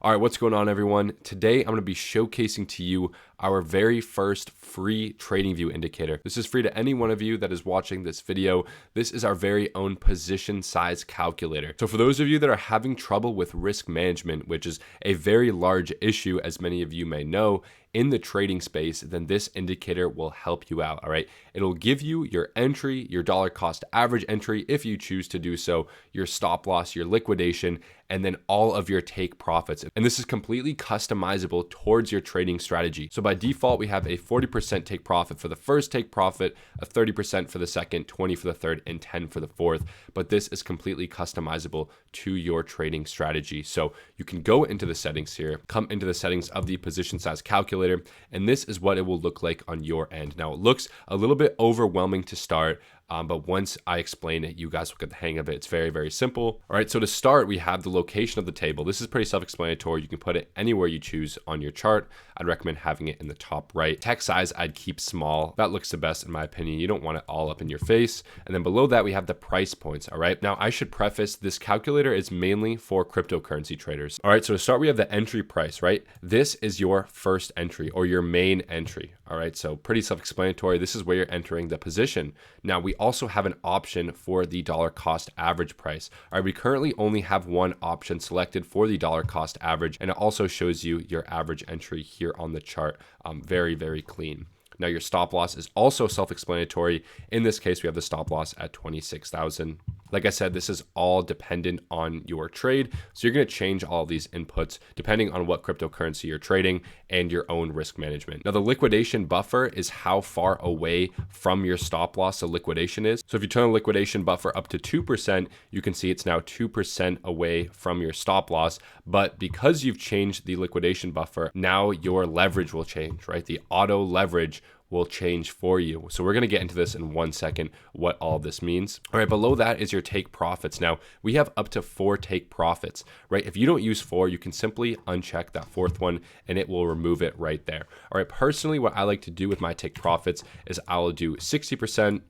All right, what's going on, everyone? Today, I'm going to be showcasing to you our very first free TradingView indicator. This is free to any one of you that is watching this video. This is our very own position size calculator. So for those of you that are having trouble with risk management, which is a very large issue, as many of you may know, in the trading space, then this indicator will help you out, all right? It'll give you your entry, your dollar cost average entry, if you choose to do so, your stop loss, your liquidation, and then all of your take profits. And this is completely customizable towards your trading strategy. So by default, we have a 40% take profit for the first take profit, a 30% for the second, 20 for the third, and 10 for the fourth. But this is completely customizable to your trading strategy. So you can go into the settings here, come into the settings of the position size calculator, and this is what it will look like on your end. Now, it looks a little bit overwhelming to start, but once I explain it, you guys will get the hang of it. It's very, very simple. All right, so to start, we have the location of the table. This is pretty self-explanatory. You can put it anywhere you choose on your chart. I'd recommend having it in the top right. Text size, I'd keep small. That looks the best in my opinion. You don't want it all up in your face. And then below that, we have the price points, all right? Now, I should preface, this calculator is mainly for cryptocurrency traders. All right, so to start, we have the entry price, right? This is your first entry or your main entry, all right? So pretty self-explanatory. This is where you're entering the position. Now, we also have an option for the dollar cost average price. All right, we currently only have one option selected for the dollar cost average, and it also shows you your average entry here on the chart. Very, very clean. Now, your stop loss is also self-explanatory. In this case, we have the stop loss at 26,000. Like I said, this is all dependent on your trade. So you're going to change all these inputs depending on what cryptocurrency you're trading and your own risk management. Now, the liquidation buffer is how far away from your stop loss the liquidation is. So if you turn the liquidation buffer up to 2%, you can see it's now 2% away from your stop loss. But because you've changed the liquidation buffer, now your leverage will change, right? The auto leverage will change for you. So we're going to get into this in 1 second, what all this means. All right, below that is your take profits. Now, we have up to 4 take profits, right? If you don't use 4, you can simply uncheck that 4th one and it will remove it right there. All right, personally, what I like to do with my take profits is I'll do 60%,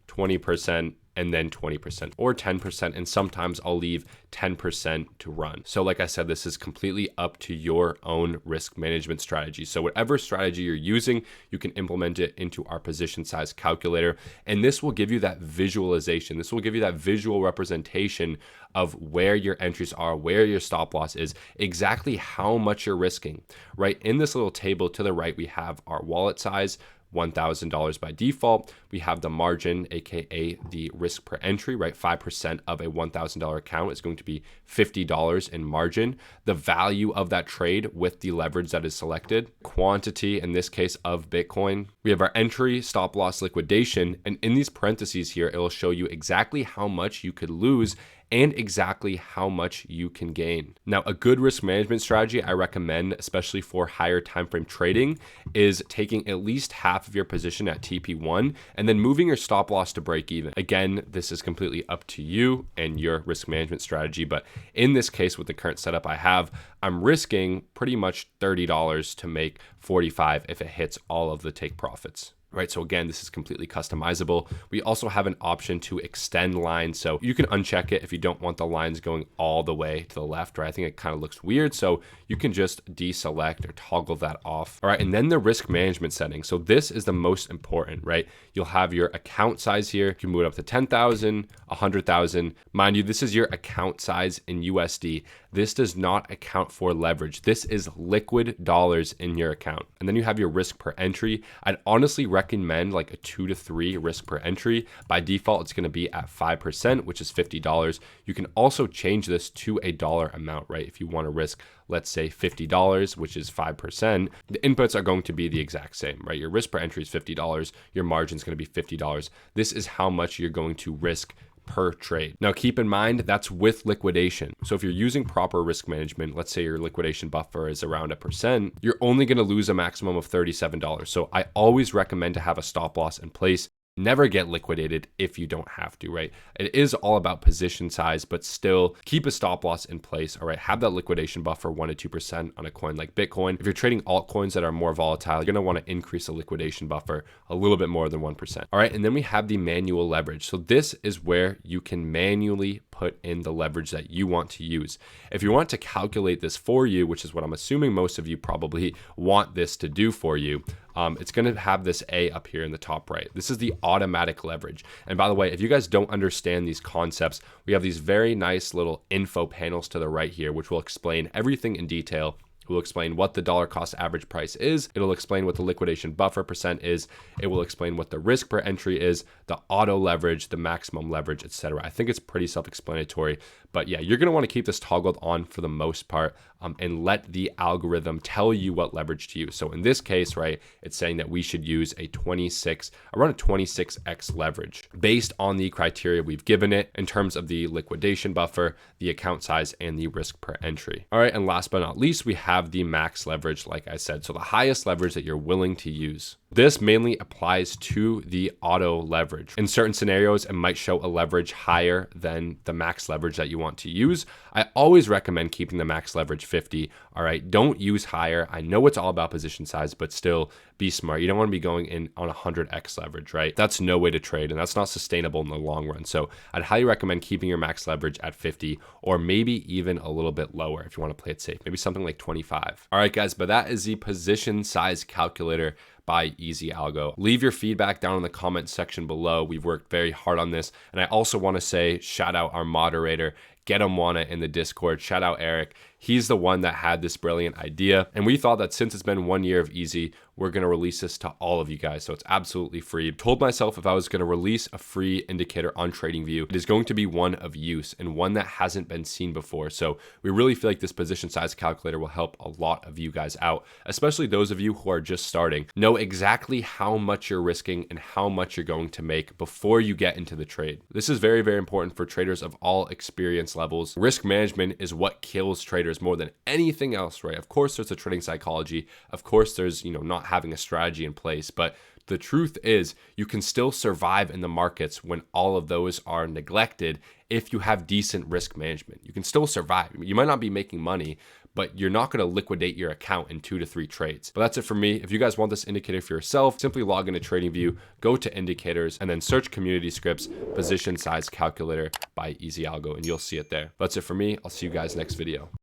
20%, and then 20% or 10, and sometimes I'll leave 10% to run. So like I said, this is completely up to your own risk management strategy. So whatever strategy you're using, you can implement it into our position size calculator, and this will give you that visualization. This will give you that visual representation of where your entries are, where your stop loss is, exactly how much you're risking, right? In this little table to the right, we have our wallet size, $1,000 by default. We have the margin, aka the risk per entry, right? 5% of a $1,000 account is going to be $50 in margin. The value of that trade with the leverage that is selected, quantity in this case of Bitcoin. We have our entry, stop loss, liquidation, and in these parentheses here, it will show you exactly how much you could lose and exactly how much you can gain. Now, a good risk management strategy I recommend, especially for higher time frame trading, is taking at least half of your position at TP1 and then moving your stop loss to break even. Again, this is completely up to you and your risk management strategy, but in this case, with the current setup I have, I'm risking pretty much $30 to make 45 if it hits all of the take profits. Right, so again, this is completely customizable. We also have an option to extend lines, so you can uncheck it if you don't want the lines going all the way to the left, right? I think it kind of looks weird, so you can just deselect or toggle that off. All right, and then the risk management settings. So this is the most important, right? You'll have your account size here. You can move it up to 10,000, 100,000. Mind you, this is your account size in USD. This does not account for leverage. This is liquid dollars in your account. And then you have your risk per entry. I'd honestly recommend like a 2 to 3 risk per entry. By default, it's going to be at 5%, which is $50. You can also change this to a dollar amount, right? If you want to risk, let's say $50, which is 5%, the inputs are going to be the exact same, right? Your risk per entry is $50. Your margin is going to be $50. This is how much you're going to risk per trade. Now, keep in mind that's with liquidation. So if you're using proper risk management, let's say your liquidation buffer is around 1%, you're only going to lose a maximum of $37. So I always recommend to have a stop loss in place. Never get liquidated if you don't have to, right? It is all about position size, but still keep a stop loss in place, all right? Have that liquidation buffer 1 to 2% on a coin like Bitcoin. If you're trading altcoins that are more volatile, you're gonna wanna increase the liquidation buffer a little bit more than 1%, all right? And then we have the manual leverage. So this is where you can manually put in the leverage that you want to use. If you want to calculate this for you, which is what I'm assuming most of you probably want this to do for you, it's going to have this A up here in the top right. This is the automatic leverage. And by the way, if you guys don't understand these concepts, we have these very nice little info panels to the right here, which will explain everything in detail. It will explain what the dollar cost average price is. It'll explain what the liquidation buffer percent is. It will explain what the risk per entry is, the auto leverage, the maximum leverage, etc. I think it's pretty self-explanatory, but yeah, you're going to want to keep this toggled on for the most part, and let the algorithm tell you what leverage to use. So in this case, right, it's saying that we should use around a 26x leverage based on the criteria we've given it in terms of the liquidation buffer, the account size, and the risk per entry. All right, and last but not least, we have the max leverage, like I said. So the highest leverage that you're willing to use. This mainly applies to the auto leverage. In certain scenarios, it might show a leverage higher than the max leverage that you want to use. I always recommend keeping the max leverage 50. All right, don't use higher. I know it's all about position size, but still be smart. You don't want to be going in on 100x leverage, right? That's no way to trade, and that's not sustainable in the long run. So I'd highly recommend keeping your max leverage at 50, or maybe even a little bit lower if you want to play it safe, maybe something like 25. All right, guys, but that is the position size calculator by EzAlgo. Leave your feedback down in the comment section below. We've worked very hard on this. And I also want to say, shout out our moderator, Get 'em Wanna in the Discord. Shout out Eric. He's the one that had this brilliant idea. And we thought that since it's been 1 year of Easy, we're going to release this to all of you guys. So it's absolutely free. Told myself if I was going to release a free indicator on TradingView, it is going to be one of use and one that hasn't been seen before. So we really feel like this position size calculator will help a lot of you guys out, especially those of you who are just starting. Know exactly how much you're risking and how much you're going to make before you get into the trade. This is very, very important for traders of all experience levels. Risk management is what kills traders more than anything else, right? Of course, there's a trading psychology. Of course, there's, not having a strategy in place, but the truth is you can still survive in the markets when all of those are neglected. If you have decent risk management, you can still survive. You might not be making money, but you're not going to liquidate your account in 2 to 3 trades. But that's it for me. If you guys want this indicator for yourself, simply log into TradingView, go to indicators, and then search community scripts, position size calculator by EzAlgo, and you'll see it there. That's it for me. I'll see you guys next video.